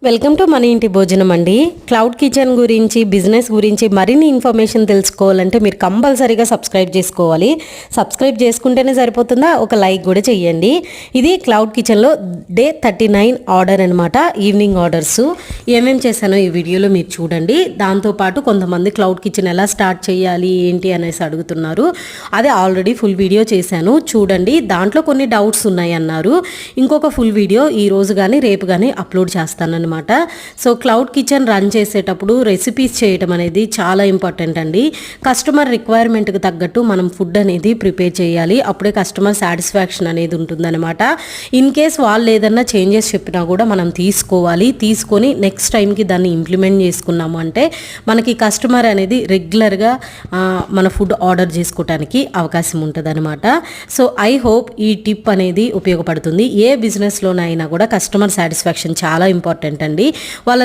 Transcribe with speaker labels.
Speaker 1: Welcome to మన ఇంటి భోజనం అండి. క్లౌడ్ కిచెన్ గురించి, బిజినెస్ గురించి మరిన్ని ఇన్ఫర్మేషన్ తెలుసుకోవాలంటే మీరు కంపల్సరీగా సబ్స్క్రైబ్ చేసుకోవాలి. సబ్స్క్రైబ్ చేసుకుంటేనే సరిపోతుందా, ఒక లైక్ కూడా చేయండి. ఇది క్లౌడ్ కిచెన్లో డే 39 ఆర్డర్ అనమాట, ఈవినింగ్ ఆర్డర్స్. ఏమేమి చేశానో ఈ వీడియోలో మీరు చూడండి. దాంతోపాటు కొంతమంది క్లౌడ్ కిచెన్ ఎలా స్టార్ట్ చేయాలి ఏంటి అనేసి అడుగుతున్నారు. అదే ఆల్రెడీ ఫుల్ వీడియో చేశాను చూడండి. దాంట్లో కొన్ని డౌట్స్ ఉన్నాయి అన్నారు. ఇంకొక ఫుల్ వీడియో ఈ రోజు కానీ రేపు కానీ అప్లోడ్ చేస్తానన్నమాట. సో క్లౌడ్ కిచెన్ రన్ చేసేటప్పుడు రెసిపీస్ చేయడం అనేది చాలా ఇంపార్టెంట్ అండి. కస్టమర్ రిక్వైర్మెంట్కి తగ్గట్టు మనం ఫుడ్ అనేది ప్రిపేర్ చేయాలి. అప్పుడే కస్టమర్ సాటిస్ఫాక్షన్ అనేది ఉంటుందన్నమాట. ఇన్ కేస్ వాళ్ళు ఏదన్నా చేంజెస్ చెప్పినా కూడా మనం తీసుకొని నెక్స్ట్ టైంకి దాన్ని ఇంప్లిమెంట్ చేసుకున్నాము అంటే మనకి కస్టమర్ అనేది రెగ్యులర్గా మన ఫుడ్ ఆర్డర్ చేసుకోవడానికి అవకాశం ఉంటుంది అనమాట. సో ఐ హోప్ ఈ టిప్ అనేది ఉపయోగపడుతుంది. ఏ బిజినెస్లోనైనా కూడా కస్టమర్ సాటిస్ఫాక్షన్ చాలా ఇంపార్టెంట్ అండి. వాళ్ళ